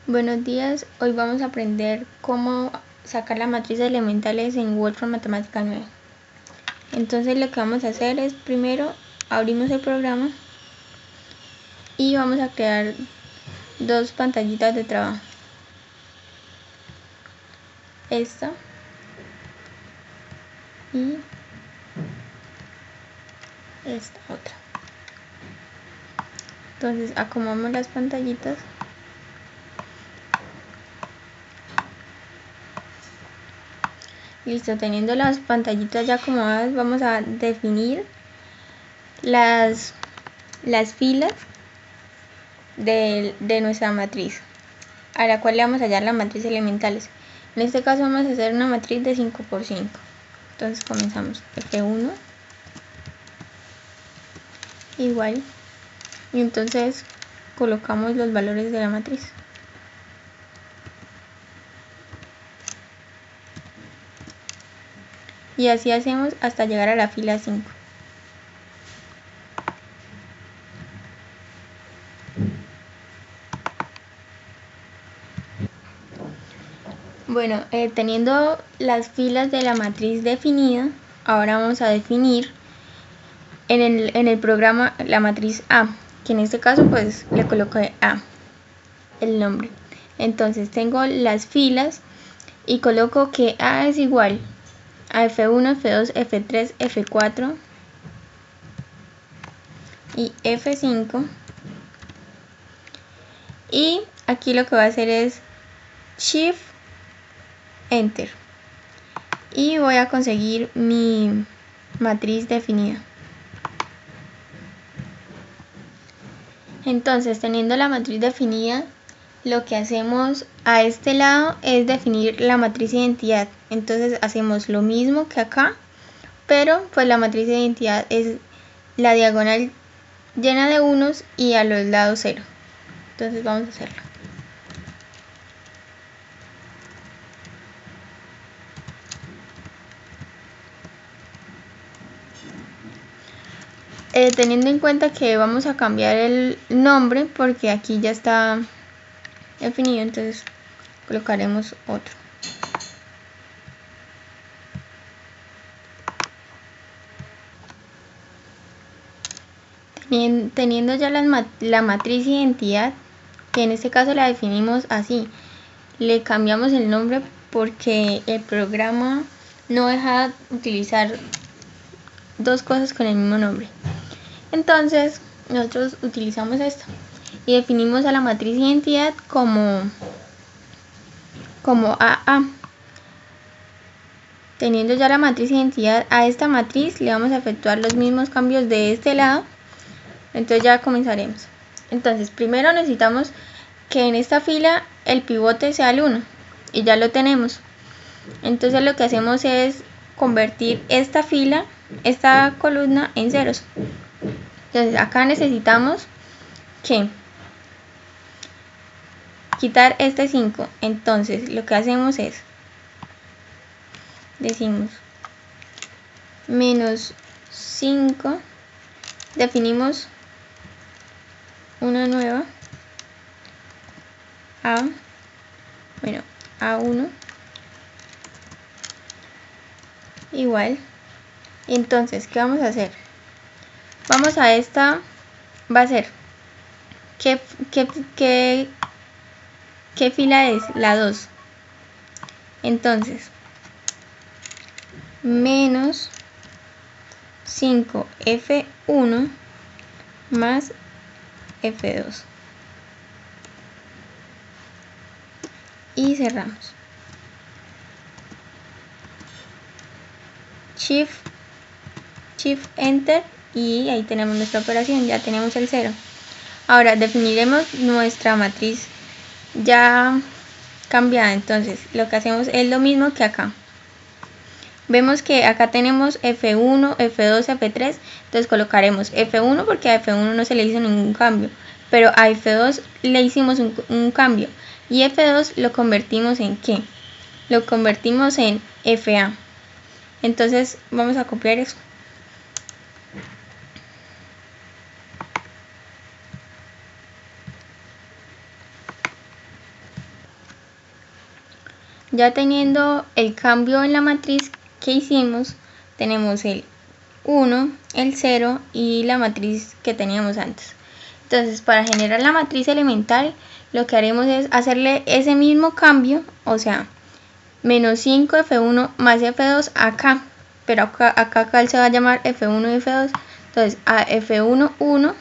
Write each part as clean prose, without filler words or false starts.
Buenos días, hoy vamos a aprender cómo sacar las matrices elementales en Wolfram Matemática 9. Entonces lo que vamos a hacer es primero abrimos el programa y vamos a crear dos pantallitas de trabajo. Esta y esta otra. Entonces acomodamos las pantallitas. Listo, teniendo las pantallitas ya acomodadas, vamos a definir las filas de nuestra matriz, a la cual le vamos a hallar las matrices elementales. En este caso vamos a hacer una matriz de 5×5. Entonces comenzamos F1 igual, y entonces colocamos los valores de la matriz. Y así hacemos hasta llegar a la fila 5. Bueno, teniendo las filas de la matriz definida, ahora vamos a definir en el programa la matriz A, que en este caso pues le coloqué A, el nombre. Entonces tengo las filas y coloco que A es igual a F1, F2, F3, F4 y F5. Y aquí lo que voy a hacer es Shift Enter y voy a conseguir mi matriz definida. Entonces, teniendo la matriz definida, lo que hacemos a este lado es definir la matriz de identidad. Entonces hacemos lo mismo que acá, pero pues la matriz de identidad es la diagonal llena de unos y a los lados 0. Entonces vamos a hacerlo. Teniendo en cuenta que vamos a cambiar el nombre porque aquí ya está definido, entonces colocaremos otro. Teniendo ya la matriz identidad, que en este caso la definimos así, le cambiamos el nombre porque el programa no deja utilizar dos cosas con el mismo nombre. Entonces nosotros utilizamos esto y definimos a la matriz identidad como AA. Teniendo ya la matriz identidad, a esta matriz le vamos a efectuar los mismos cambios de este lado. Entonces ya comenzaremos. Entonces primero necesitamos que en esta fila el pivote sea el 1 y ya lo tenemos. Entonces lo que hacemos es convertir esta fila, esta columna en ceros. Entonces acá necesitamos que quitar este 5. Entonces lo que hacemos es decimos menos 5, definimos una nueva A1 igual. Entonces, ¿qué vamos a hacer? Vamos a esta, va a ser ¿qué fila es? La 2. Entonces menos 5 F1 más F2 y cerramos. Shift Enter y ahí tenemos nuestra operación, ya tenemos el 0. Ahora definiremos nuestra matriz ya cambiada. Entonces lo que hacemos es lo mismo que acá. Vemos que acá tenemos F1, F2, F3, entonces colocaremos F1 porque a F1 no se le hizo ningún cambio, pero a F2 le hicimos un cambio y F2 lo convertimos en ¿qué? Lo convertimos en FA. Entonces vamos a copiar eso. ya teniendo el cambio en la matriz que hicimos, tenemos el 1, el 0 y la matriz que teníamos antes. Entonces, para generar la matriz elemental, lo que haremos es hacerle ese mismo cambio, o sea, menos 5 F1 más F2 acá, pero acá se va a llamar F1 y F2, entonces a F1, 1,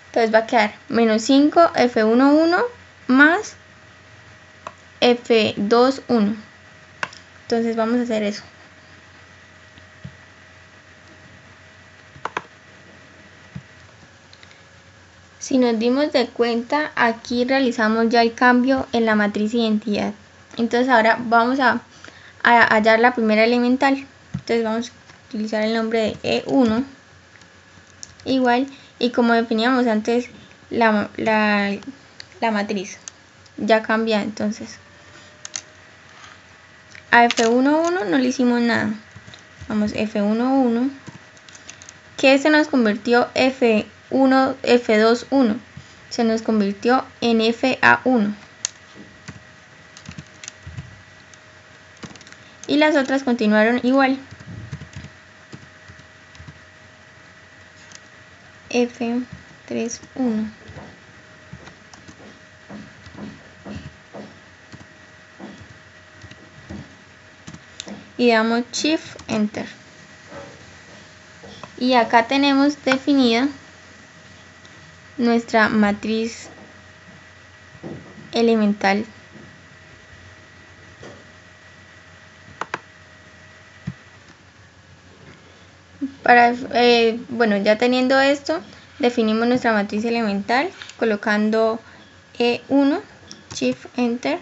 entonces va a quedar menos 5 F1, 1 más F2, 1. Entonces vamos a hacer eso. Si nos dimos de cuenta, aquí realizamos ya el cambio en la matriz identidad. Entonces ahora vamos a hallar la primera elemental. Entonces vamos a utilizar el nombre de E1 igual, y como definíamos antes la matriz ya cambia. Entonces a F1, no le hicimos nada, vamos F1, que se nos convirtió F2, 1, se nos convirtió en FA1, y las otras continuaron igual, F3, 1. Y damos Shift Enter. Y acá tenemos definida nuestra matriz elemental. Bueno, ya teniendo esto, definimos nuestra matriz elemental colocando E1, Shift Enter,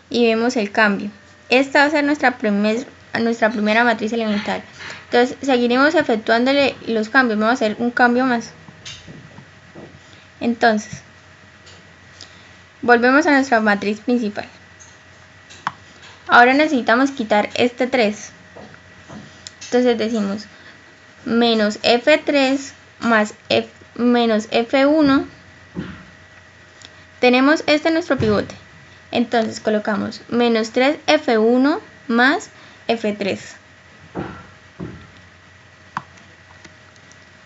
y vemos el cambio. Esta va a ser nuestra primera matriz elemental. Entonces seguiremos efectuándole los cambios. Vamos a hacer un cambio más. Entonces volvemos a nuestra matriz principal. Ahora necesitamos quitar este 3. Entonces decimos menos F3 más menos F1. Tenemos este nuestro pivote. Entonces colocamos menos 3 F1 más F3.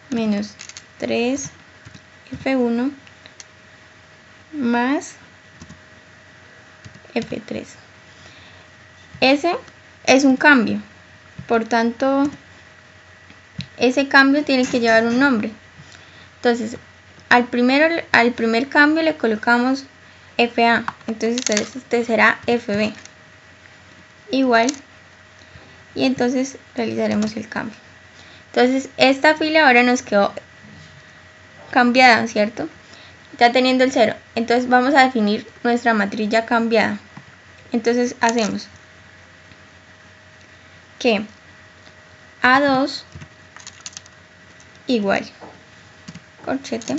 Menos 3 F1 más F3. Ese es un cambio, por tanto ese cambio tiene que llevar un nombre. Entonces al primer cambio le colocamos FA, entonces este será FB igual, y entonces realizaremos el cambio. Entonces esta fila ahora nos quedó cambiada, ¿cierto? Ya teniendo el 0, entonces vamos a definir nuestra matriz ya cambiada. Entonces hacemos que A2 igual corchete.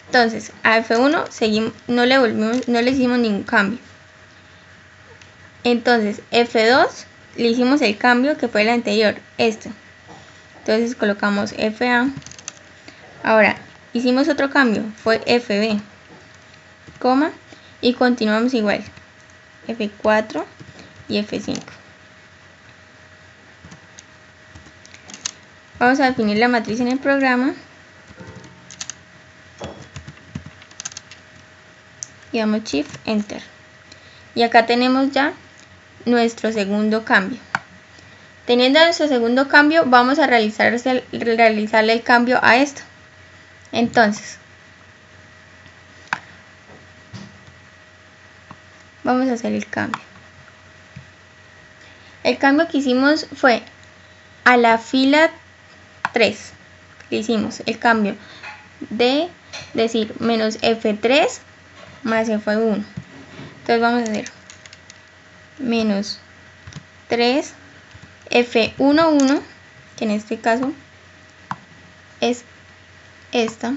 Entonces a F1 seguimos, no le hicimos ningún cambio. Entonces F2 le hicimos el cambio que fue el anterior, este. Entonces colocamos FA. Ahora hicimos otro cambio, fue FB, coma, y continuamos igual, F4 y F5. Vamos a definir la matriz en el programa y damos Shift Enter. Y acá tenemos ya nuestro segundo cambio. Teniendo nuestro segundo cambio, vamos a realizarle el cambio a esto. Entonces vamos a hacer el cambio. El cambio que hicimos fue a la fila 3. Le hicimos el cambio de decir menos F3 más F1. Entonces vamos a hacer menos 3 F11, que en este caso es esta,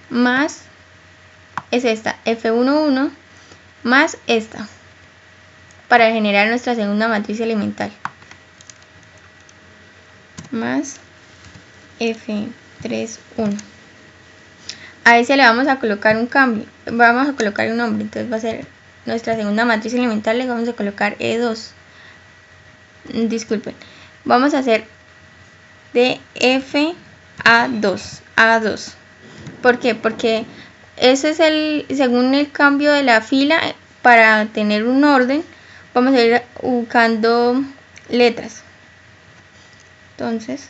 más es esta, F11 más esta, para generar nuestra segunda matriz elemental, más F31. a ese le vamos a colocar un cambio, vamos a colocar un nombre, entonces va a ser nuestra segunda matriz elemental, le vamos a colocar E2. Disculpen, vamos a hacer de F A2. ¿Por qué? Porque ese es según el cambio de la fila, para tener un orden, vamos a ir buscando letras. Entonces,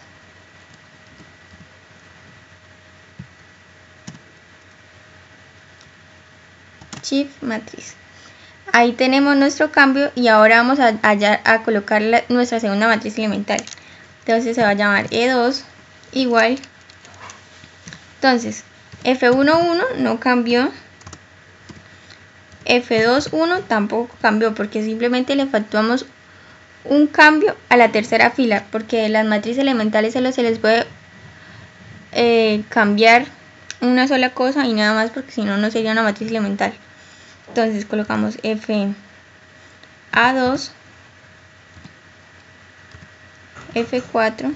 Shift matriz. Ahí tenemos nuestro cambio y ahora vamos a colocar nuestra segunda matriz elemental. Entonces se va a llamar E2 igual. Entonces, F11 no cambió. F21 tampoco cambió porque simplemente le efectuamos un cambio a la tercera fila, porque las matrices elementales solo se les puede cambiar una sola cosa y nada más, porque si no, no sería una matriz elemental. Entonces colocamos F A2, F4,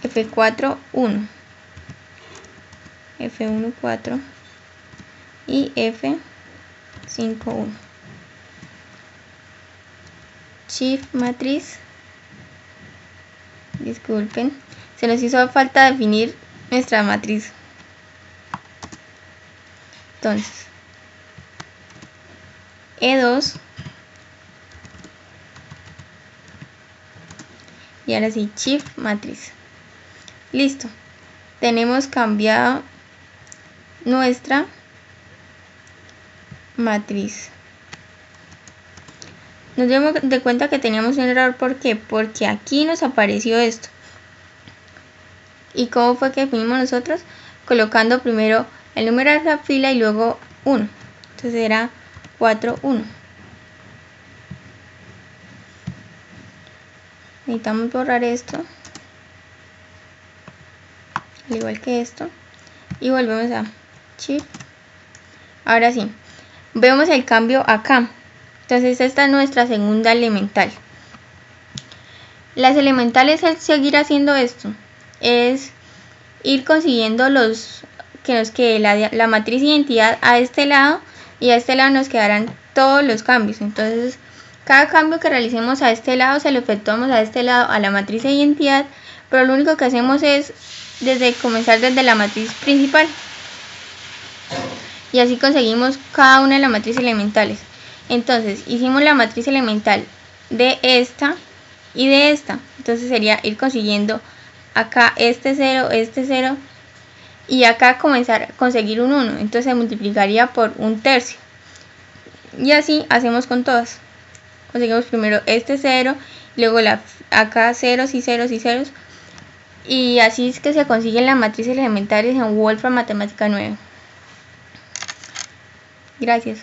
F4, 1, F1, 4 y F5, 1. Shift matriz. Disculpen, se nos hizo falta definir nuestra matriz. Entonces, E2 y ahora sí, Shift matriz. Listo, tenemos cambiado nuestra matriz. Nos dimos de cuenta que teníamos un error. ¿Por qué? Porque aquí nos apareció esto. ¿Y cómo fue que definimos nosotros? Colocando primero el número de la fila y luego 1. Entonces era 4, 1. Necesitamos borrar esto, al igual que esto, y volvemos a Shift. Ahora sí, vemos el cambio acá. Entonces esta es nuestra segunda elemental. Las elementales, el seguir haciendo esto es ir consiguiendo que nos quede la matriz identidad a este lado, y a este lado nos quedarán todos los cambios. Entonces cada cambio que realicemos a este lado se lo efectuamos a este lado a la matriz de identidad, pero lo único que hacemos es comenzar desde la matriz principal, y así conseguimos cada una de las matrices elementales. Entonces hicimos la matriz elemental de esta y de esta, entonces sería ir consiguiendo acá este 0, y acá conseguir un 1, entonces se multiplicaría por 1/3, y así hacemos con todas. Conseguimos primero este 0, luego acá ceros y ceros y ceros, y así es que se consiguen las matrices elementales en Wolfram Matemática 9. Gracias.